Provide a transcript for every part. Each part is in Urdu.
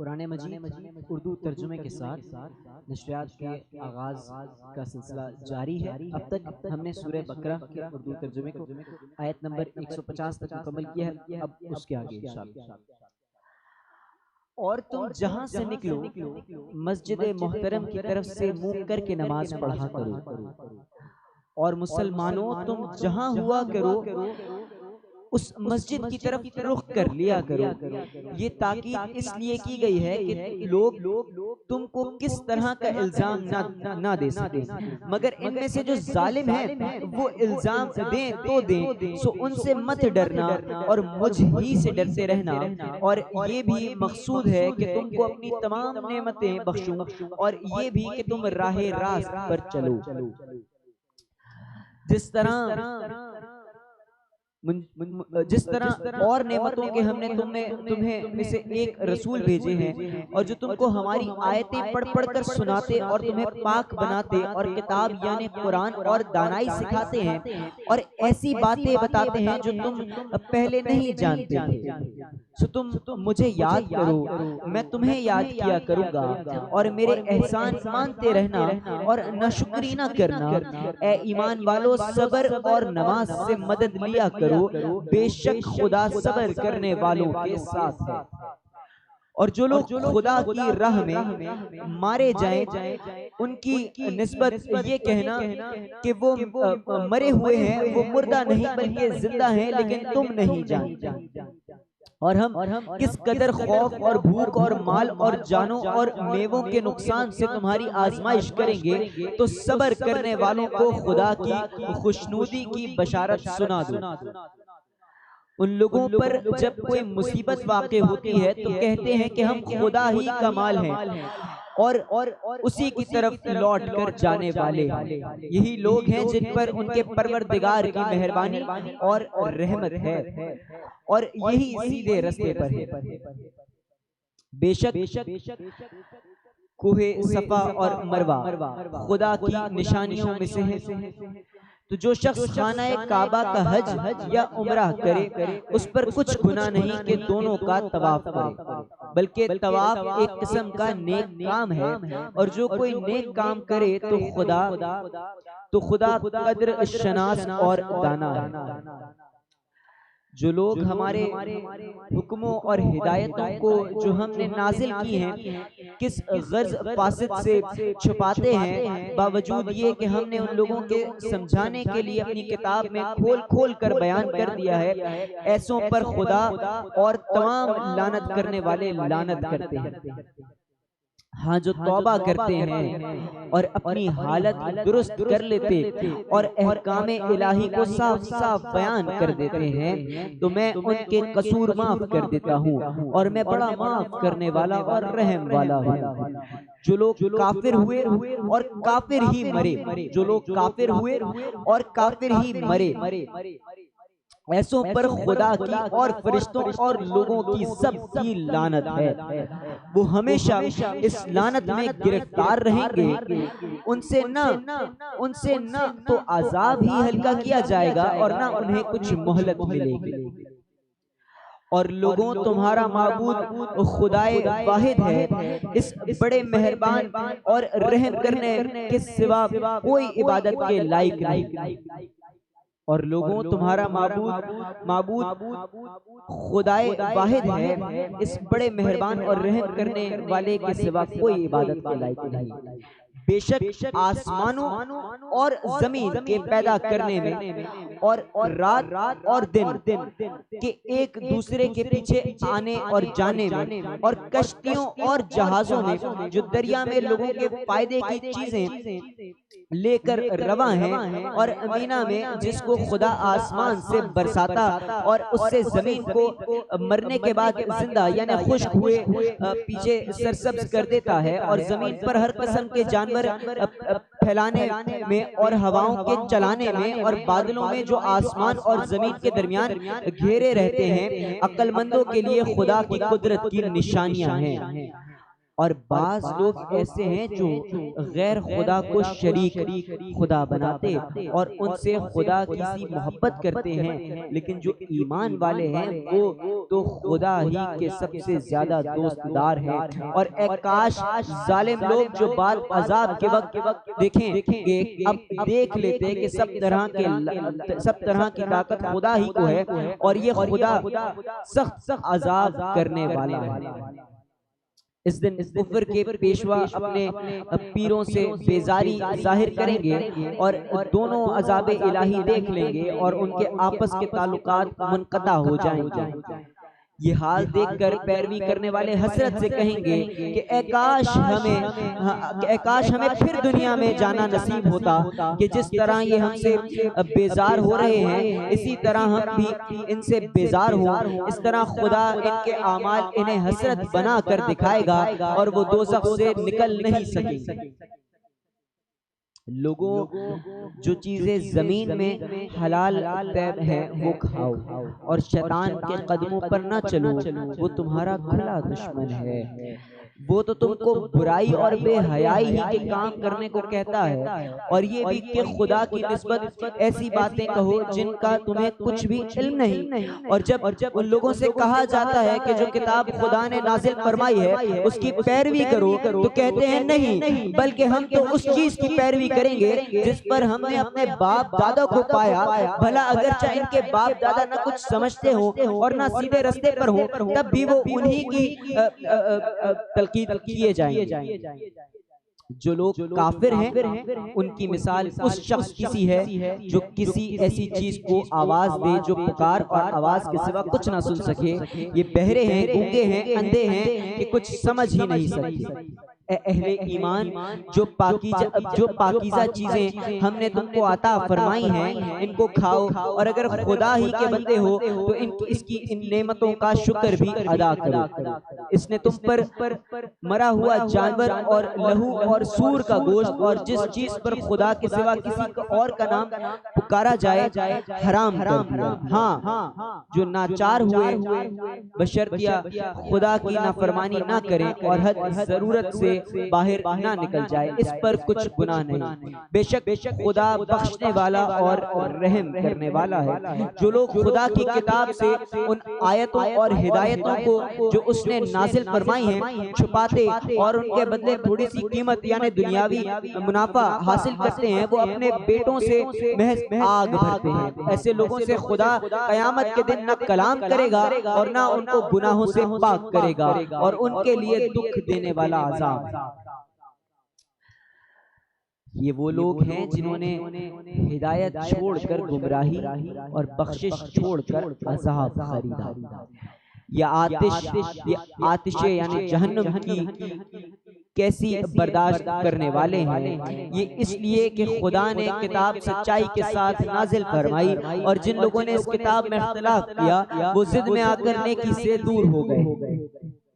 قرآن مجید اردو ترجمے کے ساتھ نشریات کے آغاز کا سلسلہ جاری ہے۔ اب تک ہم نے سورہ بقرہ کے اردو ترجمے کو آیت نمبر 150 تک مکمل کیا ہے۔ اب اس کے آگے انشاءاللہ۔ اور تم جہاں سے نکلو مسجد محترم کی طرف سے منہ کر کے نماز پڑھا کرو، اور مسلمانوں تم جہاں ہوا کرو اس مسجد کی طرف رخ کر لیا کرو۔ یہ تاکید اس لیے کی گئی ہے کہ لوگ تم کو کس طرح کا الزام نہ دے سکیں، مگر ان میں سے جو ظالم ہیں وہ الزام دیں تو دیں، سو ان سے مت ڈرنا اور مجھ ہی سے ڈرتے رہنا، اور یہ بھی مقصود ہے کہ تم کو اپنی تمام نعمتیں بخشوں، اور یہ بھی کہ تم راہ راست پر چلو۔ جس طرح اور نعمتوں کے ہم نے تمہیں میں سے ایک رسول بھیجے ہیں، اور جو تم کو ہماری آیتیں پڑھ پڑھ کر سناتے اور تمہیں پاک بناتے اور کتاب یعنی قرآن اور دانائی سکھاتے ہیں، اور ایسی باتیں بتاتے ہیں جو تم پہلے نہیں جانتے تھے، سو تم مجھے یاد کرو، میں تمہیں یاد کیا کروں گا، اور میرے احسان مانتے رہنا اور ناشکری نہ کرنا۔ اے ایمان والو، صبر اور نماز سے مدد لیا کرو، بے شک خدا صبر کرنے والوں کے ساتھ ہے۔ اور جو لوگ خدا کی راہ میں مارے جائیں ان کی نسبت یہ کہنا کہ وہ مرے ہوئے ہیں، وہ مردہ نہیں بلکہ زندہ ہیں لیکن تم نہیں جانتے۔ اور ہم کس قدر خوف اور بھوک اور مال اور جانوں اور میووں کے نقصان سے تمہاری آزمائش کریں گے، تو صبر کرنے والوں کو خدا کی خوشنودی کی بشارت سنا دو۔ ان لوگوں پر جب کوئی مصیبت واقع ہوتی ہے تو کہتے ہیں کہ ہم خدا ہی کا مال ہیں اور اسی کی طرف لوٹ کر جانے والے ہیں۔ یہی لوگ ہیں جن پر ان کے پروردگار کی مہربانی اور رحمت ہے، اور یہی سیدھے رستے پر ہے۔ بے شک کوہ صفا اور مروہ خدا کی نشانیوں میں سے ہے، تو جو شخص خانہ کعبہ کا حج یا عمرہ کرے اس پر کچھ گناہ نہیں کہ دونوں کا طواف کرے، بلکہ طواف ایک قسم کا نیک کام ہے، اور جو کوئی نیک کام کرے تو خدا قدر شناس اور دانا ہے۔ جو لوگ ہمارے حکموں اور ہدایتوں کو جو ہم نے نازل کی ہیں کس غرض فاسد سے چھپاتے ہیں، باوجود یہ کہ ہم نے ان لوگوں کے سمجھانے کے لیے اپنی کتاب میں کھول کھول کر بیان کر دیا ہے، ایسوں پر خدا اور تمام لعنت کرنے والے لعنت کرتے ہیں۔ ہاں جو توبہ کرتے ہیں اور اپنی حالت درست کر لیتے اور احکام الہی کو صاف صاف بیان کر دیتے ہیں، تو میں ان کے قصور معاف کر دیتا ہوں، اور میں بڑا معاف کرنے والا اور رحم والا ہوں۔ جو لوگ کافر ہوئے اور کافر ہی مرے، جو لوگ کافر ہوئے اور کافر ہی مرے، ایسوں پر خدا کی اور فرشتوں اور لوگوں کی سب کی لعنت ہے، وہ ہمیشہ اس لعنت میں گرفتار رہیں گے۔ ان سے نہ تو عذاب ہی ہلکا کیا جائے گا اور نہ انہیں کچھ مہلت ملے گی۔ اور لوگوں، تمہارا معبود خدائے واحد ہے، اس بڑے مہربان اور رحم کرنے کے سوا کوئی عبادت کے لائق نہیں۔ اور لوگوں، تمہارا معبود خدائے واحد ہے، اس بڑے مہربان اور رحم کرنے والے کے سوا کوئی عبادت کے لائق نہیں۔ بے شک آسمانوں اور زمین کے پیدا کرنے میں اور رات اور دن کے ایک دوسرے کے پیچھے آنے اور جانے میں، اور کشتیوں اور جہازوں میں جو دریا میں لوگوں کے فائدے کی چیزیں لے کر رواں ہیں، اور مینا میں جس کو خدا آسمان سے برساتا اور اس سے زمین کو مرنے کے بعد زندہ یعنی خشک ہوئے پیچھے سرسبز کر دیتا ہے، اور زمین پر ہر قسم کے جانور پھیلانے میں اور ہواؤں کے چلانے میں اور بادلوں میں جو آسمان اور زمین کے درمیان گھیرے رہتے ہیں، عقل مندوں کے لیے خدا کی قدرت کی نشانیاں ہیں۔ اور بعض لوگ ایسے ہیں جو غیر خدا کو شریک خدا بناتے اور ان سے خدا کی سی محبت کرتے ہیں، لیکن جو ایمان والے ہیں وہ تو خدا ہی کے سب سے زیادہ دوست دار ہیں۔ اور اے کاش ظالم لوگ جو بعد عذاب کے وقت دیکھیں کہ اب دیکھ لیتے کہ سب طرح کی طاقت خدا ہی کو ہے اور یہ خدا سخت عذاب کرنے والا ہے۔ اس دن کفر کے پیشوا اپنے پیروں سے بیزاری ظاہر کریں گے اور دونوں عذاب الہی دیکھ لیں گے اور ان کے آپس کے تعلقات منقطع ہو جائیں گے۔ یہ حال دیکھ کر پیروی کرنے والے حسرت سے کہیں گے کہ اے کاش ہمیں پھر دنیا میں جانا نصیب ہوتا کہ جس طرح یہ ہم سے بیزار ہو رہے ہیں اسی طرح ہم بھی ان سے بیزار ہوں۔ اس طرح خدا ان کے اعمال انہیں حسرت بنا کر دکھائے گا اور وہ دوزخ سے نکل نہیں سکیں گے۔ لوگوں جو چیزیں زمین میں حلال طیب ہیں وہ کھاؤ اور شیطان کے قدموں پر نہ چلو، وہ تمہارا کھلا دشمن ہے۔ وہ تو تم کو برائی اور بے حیائی ہی کے کام کرنے کو کہتا ہے، اور یہ بھی کہ خدا کی نسبت ایسی باتیں کہو جن کا تمہیں کچھ بھی علم نہیں۔ اور جب ان لوگوں سے کہا جاتا ہے کہ جو کتاب خدا نے نازل فرمائی ہے اس کی پیروی کرو تو کہتے ہیں نہیں، بلکہ ہم تو اس چیز کی پیروی کریں گے جس پر ہم نے اپنے باپ دادا کو پایا، بھلا اگرچہ ان کے باپ دادا نہ کچھ سمجھتے ہوں اور نہ سیدھے رستے پر ہوں، تب بھی وہ انہی کی تلقین کیے جائیں گے۔ جو لوگ کافر ہیں ان کی مثال اس شخص کی سی ہے جو کسی ایسی چیز کو آواز دے جو پکار اور آواز کے سوا کچھ نہ سن سکے۔ یہ بہرے ہیں، گونگے ہیں، اندھے ہیں کہ کچھ سمجھ ہی نہیں سکتے۔ اے اہل ایمان، جو پاکیزہ چیزیں ہم نے تم کو عطا فرمائی ہیں ان کو کھاؤ، اور اگر خدا ہی کے بندے ہو تو اس کی ان نعمتوں کا شکر بھی ادا کرو۔ اس نے تم پر مرا ہوا جانور اور لہو اور سور کا گوشت اور جس چیز پر خدا کے سوا کسی اور کا نام پکارا جائے حرام کر دیا۔ ہاں، جو ناچار ہوئے بشرطیہ خدا کی نافرمانی نہ کریں اور حد ضرورت سے باہر نہ نکل جائے، اس پر کچھ گناہ نہیں۔ بے شک خدا بخشنے والا اور رحم کرنے والا ہے۔ جو لوگ خدا کی کتاب سے ان آیتوں اور ہدایتوں کو جو اس نے نازل فرمائی ہیں چھپاتے اور ان کے بدلے تھوڑی سی قیمت یعنی دنیاوی منافع حاصل کرتے ہیں، وہ اپنے بیٹوں سے محض آگ بھرتے ہیں۔ ایسے لوگوں سے خدا قیامت کے دن نہ کلام کرے گا اور نہ ان کو گناہوں سے پاک کرے گا، اور ان کے لیے دکھ دینے والا عذاب۔ یہ وہ لوگ ہیں جنہوں نے ہدایت چھوڑ کر گمراہی اور بخشش چھوڑ کر عذاب خریدا۔ یہ آتش یعنی جہنم کی کیسی برداشت کرنے والے ہیں۔ یہ اس لیے کہ خدا نے کتاب سچائی کے ساتھ نازل فرمائی، اور جن لوگوں نے اس کتاب میں اختلاف کیا وہ ضد میں آ کر نیکی سے دور ہو گئے۔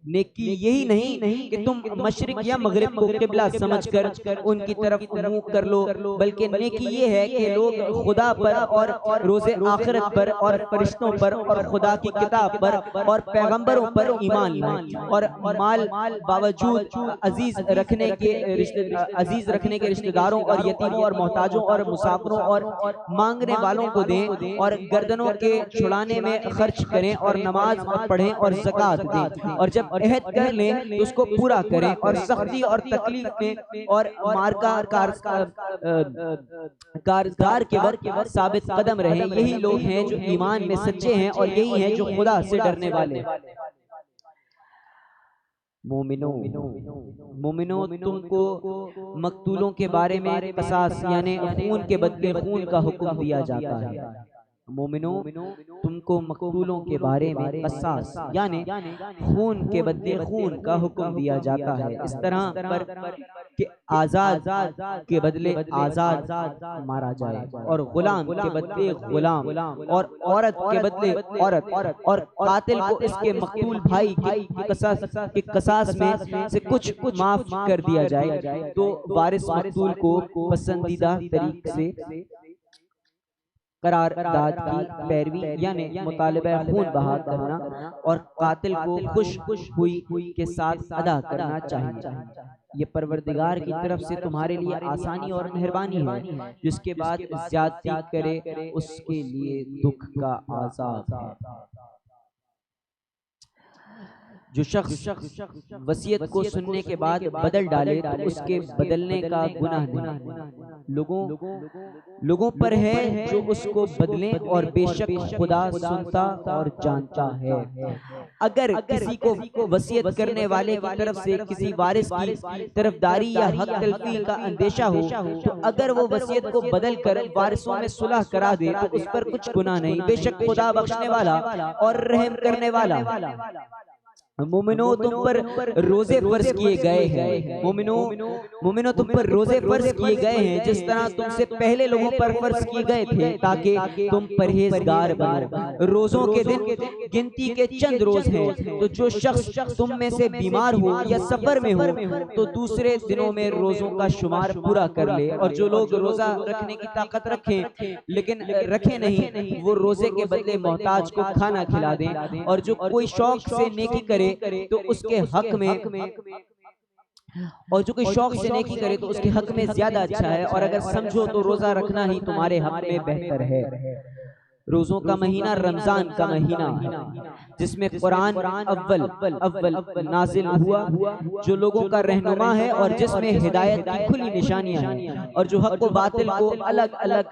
نیکی یہی نہیں کہ تم مشرق یا مغرب کو قبلہ سمجھ کر ان کی طرف منہ کر لو، بلکہ نیکی یہ ہے کہ لوگ خدا پر اور روز آخرت پر اور فرشتوں پر اور خدا کی کتاب پر اور پیغمبروں پر ایمان لائیں، اور مال باوجود عزیز رکھنے کے رشتہ داروں اور یتیموں اور محتاجوں اور مسافروں اور مانگنے والوں کو دیں، اور گردنوں کے چھڑانے میں خرچ کریں اور نماز پڑھیں اور زکوٰۃ دیں، اور جب عہد کر لیں تو اس کو پورا کریں، اور سختی اور تکلیف میں اور مارکا کارگار کے وقت ثابت قدم رہیں۔ یہی لوگ ہیں جو ایمان میں سچے ہیں، اور یہی ہیں جو خدا سے ڈرنے والے۔ مومنوں، تم کو مقتولوں کے بارے میں قصاص یعنی خون کے بدلے خون کا حکم دیا جاتا ہے۔ مومنوں، تم کو مقتولوں کے بارے میں قصاص یعنی خون کے بدلے خون کا حکم دیا جاتا ہے، اس طرح پر کہ آزاد کے بدلے آزاد مارا جائے، اور غلام کے بدلے غلام، اور عورت کے بدلے عورت، اور قاتل کو اس کے مقتول بھائی کے قصاص میں سے کچھ معاف کر دیا جائے، تو وارث مقتول کو پسندیدہ طریق سے قرارداد کی پیروی یعنی مطالبہ خون بہا کرنا اور قاتل کو خوش ہوئی کے ساتھ ادا کرنا چاہیے۔ یہ پروردگار کی طرف سے تمہارے لیے آسانی اور مہربانی ہے، جس کے بعد زیادتی کرے اس کے لیے دکھ کا عذاب ہے۔ جو شخص وصیت کو سننے کے بعد بدل ڈالے تو اس کے بدلنے کا گناہ نہیں، لوگوں پر ہے جو اس کو بدلیں، اور بے شک خدا سنتا اور جانتا ہے۔ اگر کسی کو وصیت کرنے والے کی طرف سے کسی وارث کی طرفداری یا حق تلفی کا اندیشہ ہو تو اگر وہ وصیت کو بدل کر وارثوں میں صلح کرا دے تو اس پر کچھ گناہ نہیں، بے شک خدا بخشنے والا اور رحم کرنے والا۔ مومنو تم پر روزے فرض کیے گئے ہیں، مومنو تم پر روزے فرض کیے گئے ہیں جس طرح تم سے پہلے لوگوں پر فرض کیے گئے تھے تاکہ تم پرہیزگار بنو۔ روزوں کے دن گنتی کے چند روز ہیں، تو جو شخص تم میں سے بیمار ہو یا سفر میں ہو تو دوسرے دنوں میں روزوں کا شمار پورا کر لے، اور جو لوگ روزہ رکھنے کی طاقت رکھیں لیکن رکھے نہیں وہ روزے کے بدلے محتاج کو کھانا کھلا دیں، اور جو کوئی شوق سے نیکی کرے تو اس کے حق میں زیادہ اچھا ہے، اور اگر سمجھو تو روزہ رکھنا ہی تمہارے حق میں بہتر ہے۔ روزوں کا مہینہ رمضان کا مہینہ جس میں قرآن اول نازل ہوا، جو لوگوں کا رہنما ہے اور جس میں ہدایت کی کھلی نشانیاں ہیں، اور جو حق و باطل کو الگ الگ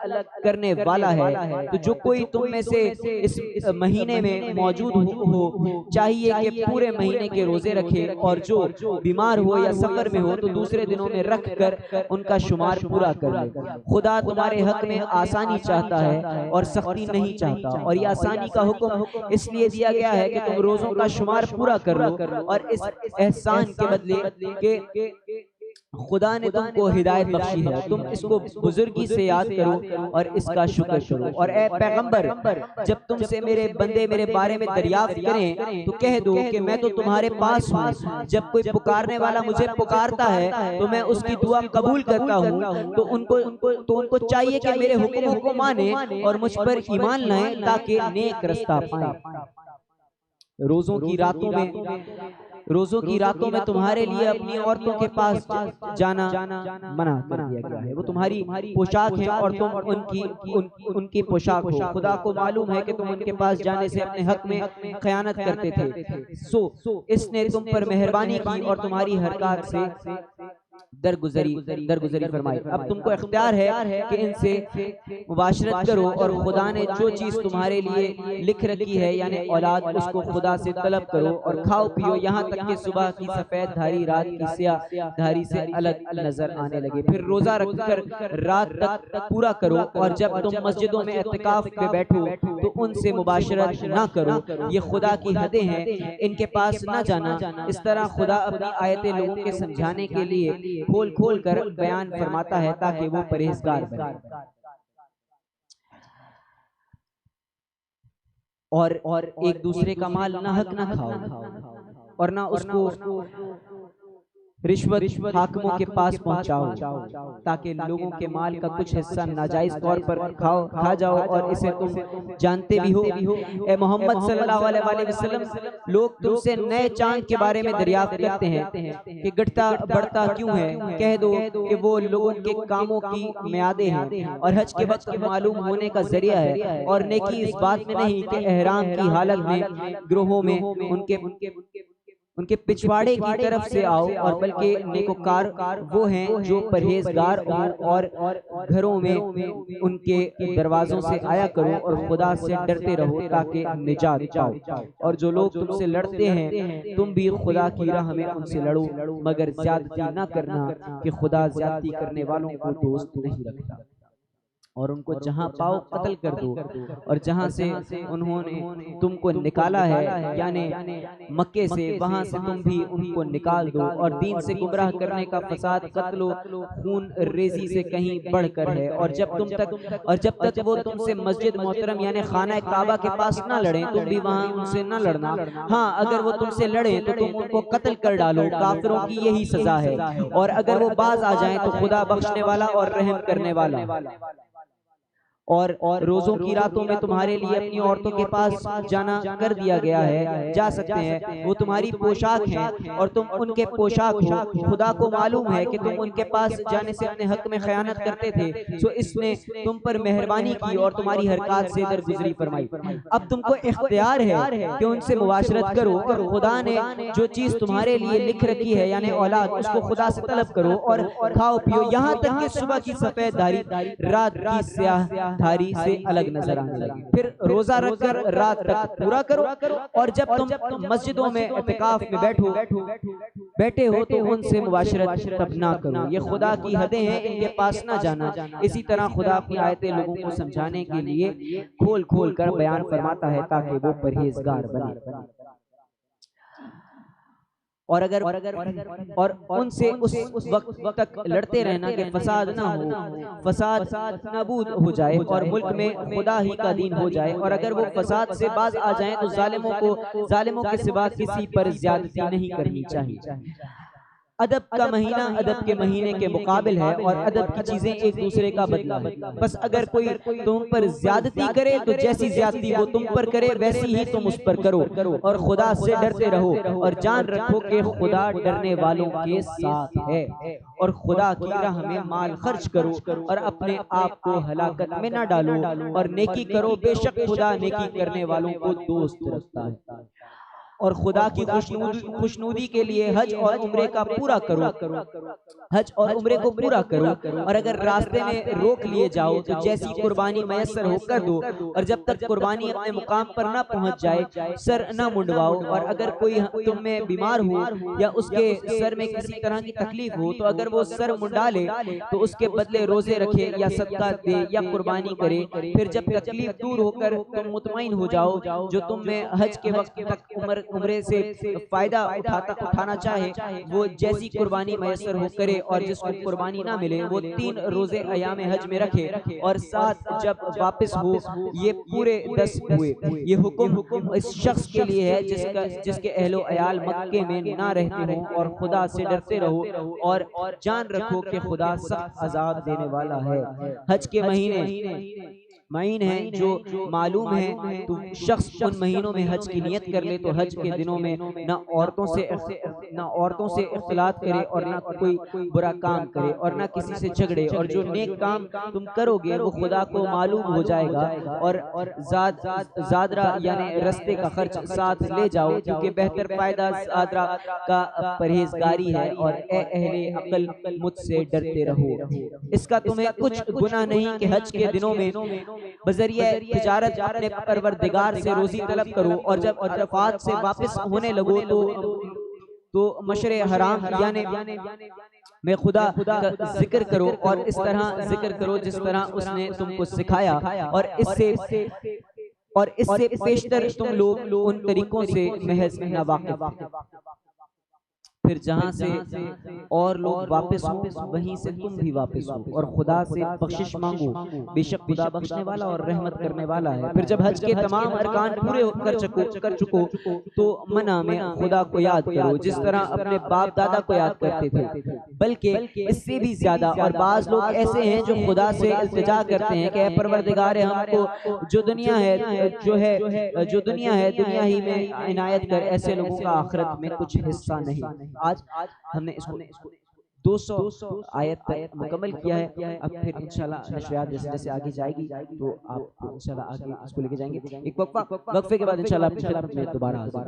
کرنے والا ہے۔ تو جو کوئی تم میں سے اس مہینے میں موجود ہو چاہیے کہ پورے مہینے کے روزے رکھے، اور جو بیمار ہو یا سفر میں ہو تو دوسرے دنوں میں رکھ کر ان کا شمار پورا کر لے۔ خدا تمہارے حق میں آسانی چاہتا ہے اور سختی نہیں چاہتا، اور یہ آسانی کا حکم اس لیے دیا گیا ہے کہ تم روزوں کا شمار پورا کر لو، اور اس احسان کے بدلے کہ خدا نے تم کو ہدایت بخشی ہے تم اس کو بزرگی سے یاد کرو اور اس کا شکر کرو۔ اور اے پیغمبر جب تم سے میرے بندے میرے بارے میں دریافت کریں تو کہہ دو کہ میں تو تمہارے پاس ہوں، جب کوئی پکارنے والا مجھے پکارتا ہے تو میں اس کی دعا قبول کرتا ہوں، تو ان کو چاہیے کہ میرے حکموں کو مانیں اور مجھ پر ایمان لائیں تاکہ نیک رستہ پائیں۔ روزوں کی راتوں میں تمہارے لیے اپنی عورتوں کے پاس جانا منع کر دیا گیا ہے، وہ تمہاری پوشاک ہیں اور تم ان کی پوشاک ہو۔ خدا کو معلوم ہے کہ تم ان کے پاس جانے سے اپنے حق میں خیانت کرتے تھے، سو اس نے تم پر مہربانی کی اور تمہاری حرکات سے درگزری فرمائی۔ اب تم کو اختیار ہے کہ ان سے مباشرت کرو، اور خدا نے جو چیز تمہارے لیے لکھ رکھی ہے یعنی اولاد اس کو خدا سے طلب کرو، اور کھاؤ پیو یہاں تک کہ صبح کی سفید دھاری رات کی سیاہ دھاری سے الگ نظر آنے لگے، پھر روزہ رکھ کر رات تک پورا کرو، اور جب تم مسجدوں میں اعتکاف پہ بیٹھو تو ان سے مباشرت نہ کرو، یہ خدا کی حدیں ہیں، ان کے پاس نہ جانا۔ اس طرح خدا اپنی آیتیں لوگوں کے سمجھانے کے لیے کھول کر بیان فرماتا ہے تاکہ وہ پرہیزگار بنے۔ اور ایک دوسرے کا مال ناحق نہ کھاؤ، اور نہ اس کو رشوت حاکموں کے پاس پہنچاؤ تاکہ لوگوں کے مال کا کچھ حصہ ناجائز طور پر کھا جاؤ، اور اسے تم جانتے بھی ہو۔ اے محمد صلی اللہ علیہ وسلم لوگ تم سے نئے چاند کے بارے میں دریافت کرتے ہیں کہ گھٹتا بڑھتا کیوں ہے، کہہ دو کہ وہ لوگوں کے کاموں کی میعادیں ہیں اور حج کے وقت معلوم ہونے کا ذریعہ ہے، اور نیکی اس بات میں نہیں کہ احرام کی حالت میں گروہوں میں ان کے پچھواڑے کی طرف سے آؤ، اور بلکہ نیکوکار وہ ہیں جو پرہیزگار ہوں، اور گھروں میں ان کے دروازوں سے آیا کرو اور خدا سے ڈرتے رہو تاکہ نجات پاؤ۔ اور جو لوگ تم سے لڑتے ہیں تم بھی خدا کی راہ میں ان سے لڑو، مگر زیادتی نہ کرنا کہ خدا زیادتی کرنے والوں کو دوست نہیں رکھتا۔ اور ان کو جہاں پاؤ قتل کر دو، اور جہاں سے انہوں نے تم کو نکالا ہے یعنی مکے سے وہاں سے تم بھی ان کو نکال دو، اور دین سے گمراہ کرنے کا فساد قتل و خون ریزی سے کہیں بڑھ کر ہے۔ اور جب تک وہ تم سے مسجد محترم یعنی خانہ کعبہ کے پاس نہ لڑیں تم بھی وہاں ان سے نہ لڑنا، ہاں اگر وہ تم سے لڑیں تو تم ان کو قتل کر ڈالو، کافروں کی یہی سزا ہے، اور اگر وہ باز آ جائیں تو خدا بخشنے والا اور رحم کرنے والا۔ اور روزوں کی راتوں میں تمہارے لیے اپنی عورتوں کے پاس جانا کر دیا گیا ہے، جا سکتے ہیں، وہ تمہاری پوشاک ہیں اور تم ان کے پوشاک ہو۔ خدا کو معلوم ہے کہ تم ان کے پاس جانے سے اپنے حق میں خیانت کرتے تھے، سو اس نے تم پر مہربانی کی اور تمہاری حرکات سے درگزری فرمائی۔ اب تم کو اختیار ہے کہ ان سے مباشرت کرو، اور خدا نے جو چیز تمہارے لیے لکھ رکھی ہے یعنی اولاد، اس کو خدا سے طلب کرو اور کھاؤ پیو، یہاں تک کہ صبح کی سفید دھاری رات کی سیاہ دھاری سے الگ نظر آنے لگی۔ پھر روزہ رکھ کر رات تک پورا کرو، اور جب تم مسجدوں میں اعتکاف میں بیٹھے ہو تو ان سے مباشرت تب نہ کرو، یہ خدا کی حدیں ہیں، ان کے پاس نہ جانا۔ اسی طرح خدا اپنی آیتیں لوگوں کو سمجھانے کے لیے کھول کھول کر بیان فرماتا ہے تاکہ وہ پرہیزگار بنے۔ اور ان سے اس وقت تک لڑتے رہنا کہ فساد نہ ہو، فساد نابود ہو جائے اور ملک میں خدا ہی کا دین ہو جائے، اور اگر وہ فساد سے باز آ جائیں تو ظالموں کے سوا کسی پر زیادتی نہیں کرنی چاہیے۔ ادب کا مہینہ ادب کے مہینے کے مقابل ہے، اور ادب کی چیزیں ایک دوسرے کا بدلہ ہے۔ بس اگر کوئی تم پر زیادتی کرے تو جیسی زیادتی وہ تم پر کرے ویسی ہی تم اس پر کرو، اور خدا سے ڈرتے رہو اور جان رکھو کہ خدا ڈرنے والوں کے ساتھ ہے۔ اور خدا کی راہ میں مال خرچ کرو اور اپنے آپ کو ہلاکت میں نہ ڈالو، اور نیکی کرو، بے شک خدا نیکی کرنے والوں کو دوست رکھتا ہے۔ اور خدا کی خوشنودی کے لیے حج اور عمرے کا پورا کرو، حج اور عمرے کو پورا کرو، اور اگر راستے میں روک لیے جاؤ تو جیسی قربانی میسر ہو کر دو، اور جب تک قربانی اپنے مقام پر نہ پہنچ جائے سر نہ منڈواؤ۔ اور اگر کوئی تم میں بیمار ہو یا اس کے سر میں کسی طرح کی تکلیف ہو تو اگر وہ سر منڈا لے تو اس کے بدلے روزے رکھے یا صدقہ دے یا قربانی کرے۔ پھر جب تکلیف دور ہو کر تم مطمئن ہو جاؤ، جو تم میں حج کے وقت تک عمرے سے فائدہ اٹھانا چاہے وہ جیسی قربانی میسر ہو کرے، اور جس کو قربانی نہ ملے وہ 3 روزے ایام حج میں رکھے، اور 7 جب واپس ہو، یہ پورے 10 ہوئے۔ یہ حکم اس شخص کے لیے ہے جس کے اہل و عیال مکے میں نہ رہتے ہوں، اور خدا سے ڈرتے رہو اور جان رکھو کہ خدا سخت عذاب دینے والا ہے۔ حج کے مہینے ہیں جو معلوم ہے، تو شخص ان مہینوں میں حج کی نیت کر لے تو حج کے دنوں میں نہ عورتوں سے اختلاط کرے اور نہ کوئی برا کام کرے اور نہ کسی سے جھگڑے، اور جو نیک کام تم کرو گے وہ خدا کو معلوم ہو جائے گا۔ اور زادرہ یعنی رستے کا خرچ ساتھ لے جاؤ، کیونکہ بہتر فائدہ زادرہ کا پرہیزگاری ہے، اور اے اہل عقل مجھ سے ڈرتے رہو۔ اس کا تمہیں کچھ گناہ نہیں کہ حج کے دنوں میں بذریعہ تجارت اپنے پروردگار سے روزی طلب کرو، اور جب عرفات سے واپس ہونے لگو تو مشعر حرام یعنی میں خدا کا ذکر کرو، اور اس طرح ذکر کرو جس طرح اس نے تم کو سکھایا، اور اس سے پیشتر تم لوگ ان طریقوں سے محض ناواقف۔ پھر جہاں سے اور لوگ واپس ہوں وہیں سے تم بھی واپس ہو، اور خدا سے بخشش مانگو، بے شک خدا بخشنے والا اور رحمت کرنے والا ہے۔ پھر جب حج کے تمام ارکان پورے کر چکو تو منع میں خدا کو یاد کرو جس طرح اپنے باپ دادا کو یاد کرتے تھے، بلکہ اس سے بھی زیادہ۔ اور بعض لوگ ایسے ہیں جو خدا سے التجا کرتے ہیں کہ اے پروردگار ہم کو جو دنیا ہے دنیا ہی میں عنایت کر، ایسے لوگوں کا آخرت میں کچھ حصہ نہیں۔ آج ہم نے اس کو 200 آیت مکمل کیا ہے۔ اب پھر انشاءاللہ نشریات جیسے آگے جائے گی تو آپ انشاءاللہ آگے اس کو لے کے جائیں گے۔ ایک وقفے کے بعد انشاءاللہ اپنی خدمت میں دوبارہ حاضر۔